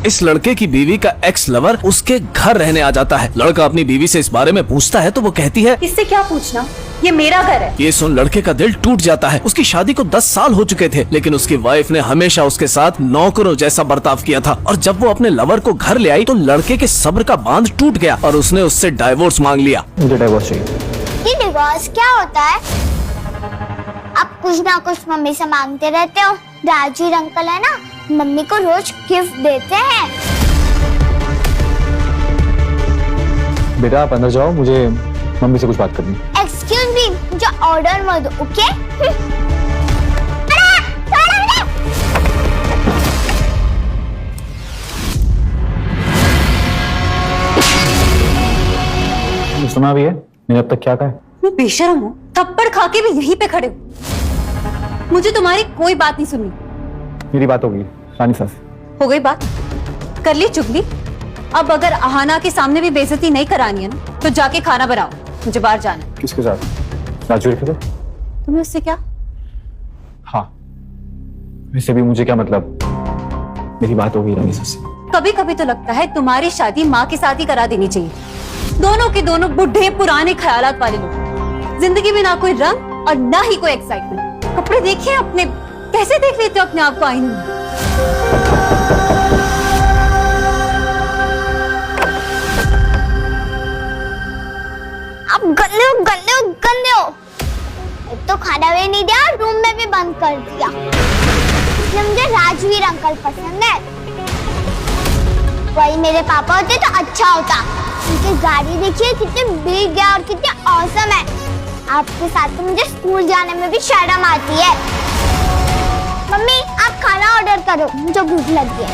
इस लड़के की बीवी का एक्स लवर उसके घर रहने आ जाता है। लड़का अपनी बीवी से इस बारे में पूछता है तो वो कहती है, इससे क्या पूछना, ये मेरा घर है। ये सुन लड़के का दिल टूट जाता है। उसकी शादी को 10 साल हो चुके थे, लेकिन उसकी वाइफ ने हमेशा उसके साथ नौकरों जैसा बर्ताव किया था। और जब वो अपने लवर को घर ले आई तो लड़के के सब्र का बांध टूट गया और उसने उससे डाइवोर्स मांग लिया। मुझे डाइवोर्स चाहिए। ये डिवोर्स क्या होता है? आप कुछ ना कुछ मम्मी से मांगते रहते हो। राजवीर अंकल है ना, मम्मी को रोज गिफ्ट देते हैं। बेटा आप अंदर जाओ, मुझे मम्मी से कुछ बात करनी। एक्सक्यूज मी, मुझे ऑर्डर मत दो, ओके? सुना भी है मैंने अब तक क्या कहा है? मैं बेशरम हूँ, थप्पड़ खा के भी यहीं पे खड़े हो। मुझे तुम्हारी कोई बात नहीं सुननी। मेरी बात हो गई रानी साहब से। हो गई बात, कर ली चुगली। अब अगर अहाना के सामने भी बेइज्जती नहीं करानी है ना तो जाके खाना बनाओ, मुझे बाहर जाना है। किसके साथ? राजवीर के साथ? तुम्हें उससे क्या? हाँ, वैसे भी मुझे क्या मतलब, मेरी बात हो गई रानी साहब से। कभी कभी तो लगता है तुम्हारी शादी माँ के साथ ही करा देनी चाहिए। दोनों के दोनों बुढ़े पुराने ख्यालात वाले लोग। जिंदगी में ना कोई रंग और ना ही कोई एक्साइटमेंट। कपड़े देखिए अपने, कैसे देख लेते हो अपने आप को आईने में। आप गंदे हो, गंदे हो, गंदे हो। एक तो खाना भी नहीं दिया, रूम में भी बंद कर दिया। इसलिए मुझे राजवीर अंकल पसंद है। वही मेरे पापा होते तो अच्छा होता। उनकी गाड़ी देखिए कितनी बिग है और कितनी ऑसम है। आपके साथ तो मुझे स्कूल जाने में भी शर्म आती है। मम्मी आप खाना ऑर्डर करो, मुझे भूख लगी है।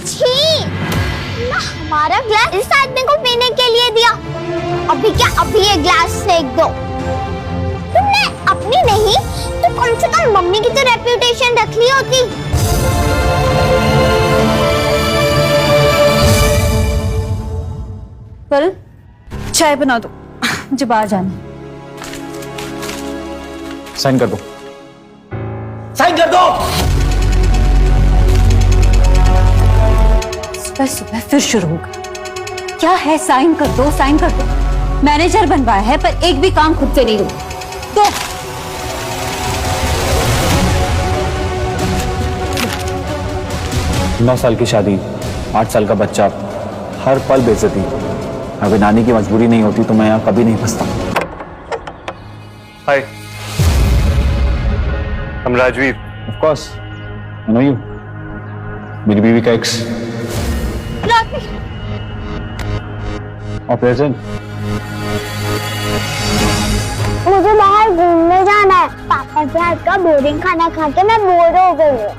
छी, ना हमारा ग्लास इस आदमी को पीने के लिए दिया। अभी क्या अभी ये ग्लास फेंक दो। तुमने अपनी नहीं तो कम से कम मम्मी की तो रेप्यूटेशन रख ली होती। पर चाय बना दो, मुझे बाहर जाना है। साइन कर दो। साइन कर दो। सुबह सुबह फिर शुरू हो गया। क्या है, साइन कर दो, साइन कर दो। मैनेजर बनवाया है पर एक भी काम खुद से नहीं हुआ। तो 9 साल की शादी, 8 साल का बच्चा, हर पल बेइज्जती। अगर नानी की मजबूरी नहीं होती तो मैं यहाँ कभी नहीं फंसता। हाय, I'm Rajveer. Of course, I know you. मेरी बीवी का एक्स। और प्रेजेंट। मुझे बाहर घूमने जाना है। पापा के हाथ का बोरिंग खाना खा के मैं बोर हो गई हूँ।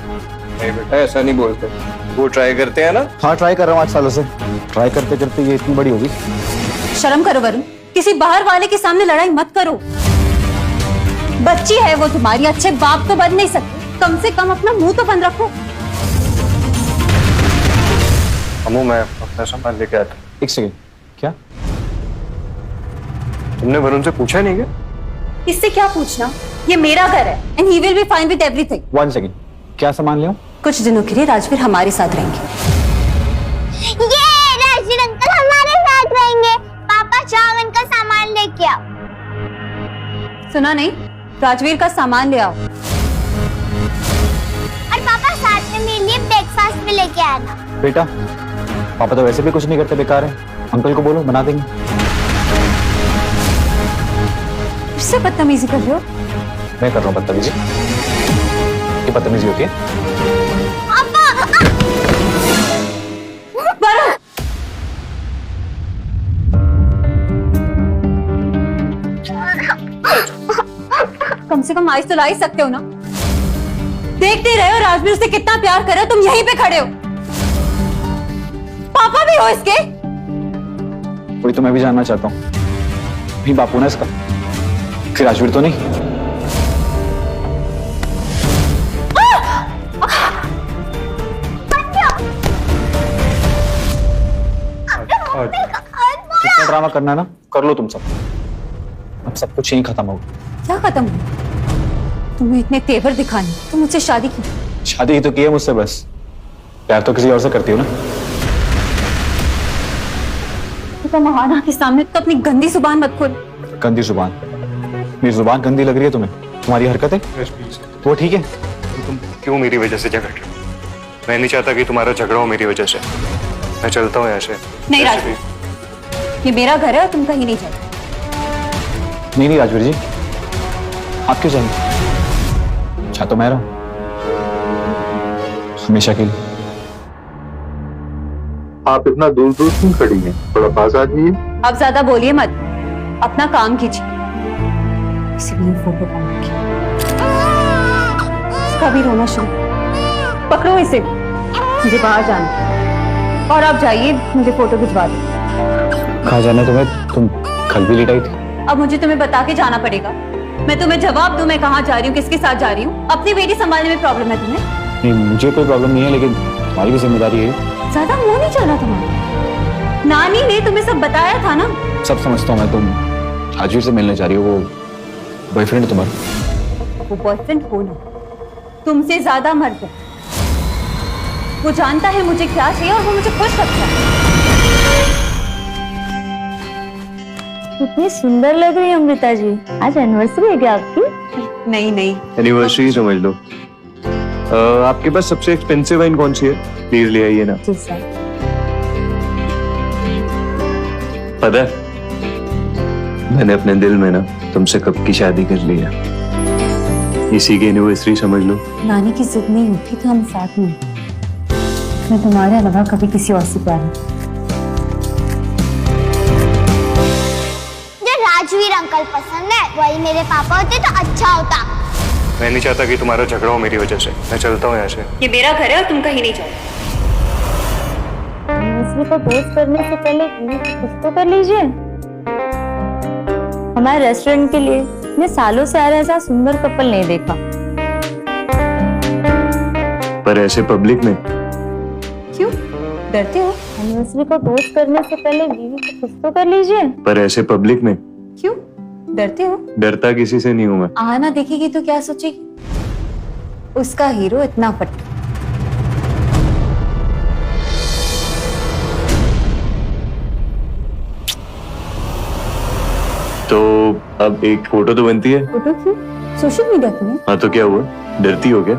नहीं बेटा, ऐसा नहीं बोलते। वो ट्राई करते हैं ना। हाँ ट्राई कर रहा हूँ 8 सालों से। ट्राई करते करते ये इतनी बड़ी होगी। शर्म करो वरुण, किसी बाहर वाले के सामने लड़ाई मत करो। बच्ची है वो तुम्हारी, अच्छे बाप तो बन नहीं सकते। कम से कम अपना मुंह तो बंद रखो। अम्मू मैं अपना सामान लेके आता हूँ। एक सेकंड, क्या? तुमने वरुण से पूछा नहीं क्या? इससे क्या पूछना, ये मेरा घर है and he will be fine with everything. 1 second, क्या सामान ले आऊं? कुछ दिनों के लिए राजवीर हमारे साथ रहेंगे। ये राजवीर अंकल हमारे साथ रहेंगे। पापा चावल का सामान लेके आओ। सुना नहीं, राजवीर का सामान ले आओ। और पापा साथ में मेरे लिए ब्रेकफास्ट भी लेके आना। बेटा पापा तो वैसे भी कुछ नहीं करते, बेकार है। अंकल को बोलो बना देंगे। इससे बदतमीजी कर रहे हो? मैं कर रहा हूँ बदतमीजी? ये बदतमीजी होती है? कम से कम आइस तो ला ही सकते हो ना। देखते रहे हो राजवीर से कितना प्यार करे, तुम यहीं पे खड़े हो। पापा भी हो इसके? वही तो मैं भी जानना चाहता हूँ। भी बापू ना इसका, फिर राजवीर तो नहीं? ड्रामा करना है ना, कर लो तुम सब। अब सब कुछ यहीं खत्म होगा। क्या खत्म हुआ? तुम्हें इतने तेवर दिखाने तो मुझसे शादी की। शादी ही तो की है मुझसे, बस प्यार तो किसी और से करती हो ना। तो महाना के सामने तो अपनी गंदी जुबान मत खोल। गंदी जुबान? मेरी जुबान गंदी लग रही है तुम्हें? तुम्हारी हरकत है वो ठीक है? तुम क्यों मेरी वजह से झगड़ रहे हो? मैं नहीं चाहता कि तुम्हारा झगड़ा हो मेरी वजह से। मैं चलता हूँ यहाँ से। नहीं राजवीर, ये मेरा घर है और तुम कहीं नहीं जाओ। नहीं राजवीर जी, आप क्यों जाएंगे? अच्छा तो मैं रहूं हमेशा के लिए। आप इतना दूर दूर क्यों खड़ी हैं? थोड़ा पास आ जाइए। अब ज्यादा बोलिए मत, अपना काम कीजिए। इसीलिए फोटो पाऊंगी। इसका भी रोना शुरू। पकड़ो इसे, मुझे बाहर जाना है। और आप जाइए, मुझे फोटो खिंचवा दो। कहाँ जाना है तुम्हें? तुम कल भी लेट आई थी। अब मुझे तुम्हें बता के जाना पड़ेगा। मैं तुम्हें जवाब दूं मैं कहाँ जा रही हूँ, किसके साथ जा रही हूँ? अपनी बेटी संभालने में प्रॉब्लम है तुम्हें? नहीं मुझे कोई प्रॉब्लम नहीं है, लेकिन तुम्हारी भी जिम्मेदारी है। ज्यादा मुंह नहीं चला तुम्हारा। नानी ने तुम्हें सब बताया था ना। सब समझता हूँ मैं। तुम राजवीर से मिलने जा रही हो, वो बॉयफ्रेंड है तुम्हारा। वो बॉयफ्रेंड हो ना, तुमसे ज्यादा मर्द है। वो जानता है मुझे क्या चाहिए और वो मुझे खुश रखता है। कितनी सुंदर लग रही है अमृता जी। आज एनिवर्सरी है क्या आपकी? नहीं नहीं, एनिवर्सरी समझ लो। आपके पास सबसे एक्सपेंसिव वाइन कौन सी है? प्लीज ले आइए ना। जी सर। पता है, मैंने अपने दिल में ना तुमसे कब की शादी कर ली है। इसी की एनिवर्सरी समझ लो। नानी की जिद नहीं उठी तो हम साथ में। मैं तुम्हारे अलावा कभी किसी और से प्यार नहीं। मुझे राजवीर अंकल पसंद है, वही मेरे पापा होते तो अच्छा होता। मैं नहीं चाहता कि तुम्हारा झगड़ा हो मेरी वजह से। मैं चलता हूँ यहाँ से। ये मेरा घर है और तुम कहीं नहीं जाओ। एनिवर्सरी को पोस्ट करने से पहले कुछ तो कर लीजिए। हमारे रेस्टोरेंट के लिए मैं सालों से आ रहा ऐसा सुंदर कपल नहीं देखा। पर ऐसे पब्लिक में। क्यों डरते हो? एनिवर्सरी को पोस्ट करने से पहले कुछ तो कर लीजिए। पर ऐसे पब्लिक में। क्यों डरते हो? डरता किसी से नहीं हूं मैं। आना देखेगी तो क्या सोचेगी? उसका हीरो इतना फट। तो अब एक फोटो तो बनती है। फोटो क्यों? सोशल मीडिया के लिए। हाँ तो क्या हुआ? डरती हो क्या?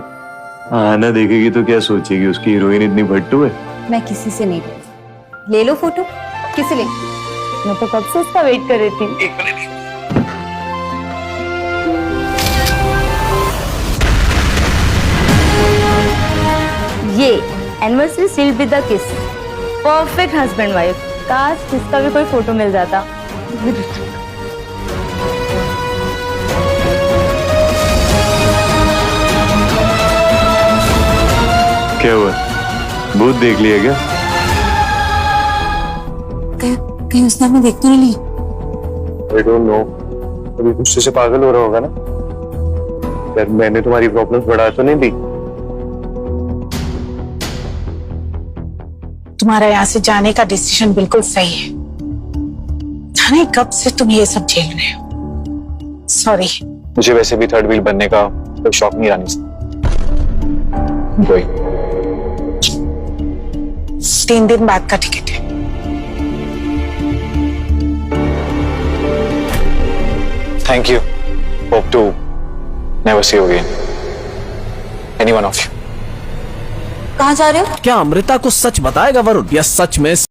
आना देखेगी तो क्या सोचेगी? उसकी हीरोइन इतनी भट्टू है। मैं किसी से नहीं डरती। ले लो फोटो। किसे ले? मैं तो कब से इसका वेट कर रही थी। ये एनिवर्सरी सील्ड विद द किस। Perfect husband wife. काश किसका भी कोई फोटो मिल जाता। क्या हुआ? भूत देख लिया क्या? कहीं उसने हमें देख तो नहीं ली? I don't know। अभी गुस्से से पागल हो रहा होगा ना। यार मैंने तुम्हारी प्रॉब्लम्स बढ़ा तो नहीं दी? तुम्हारा यहाँ से जाने का डिसीजन बिल्कुल सही है। जाने कब से तुम ये सब झेल रहे हो। सॉरी। मुझे वैसे भी थर्ड व्हील बनने का कोई शौक नहीं रानी से। कोई 3 दिन बाद का टिकट है। Thank you. Hope to never see you again, any one of you. कहाँ जा रहे हो? क्या अमृता को सच बताएगा वरुण, या सच में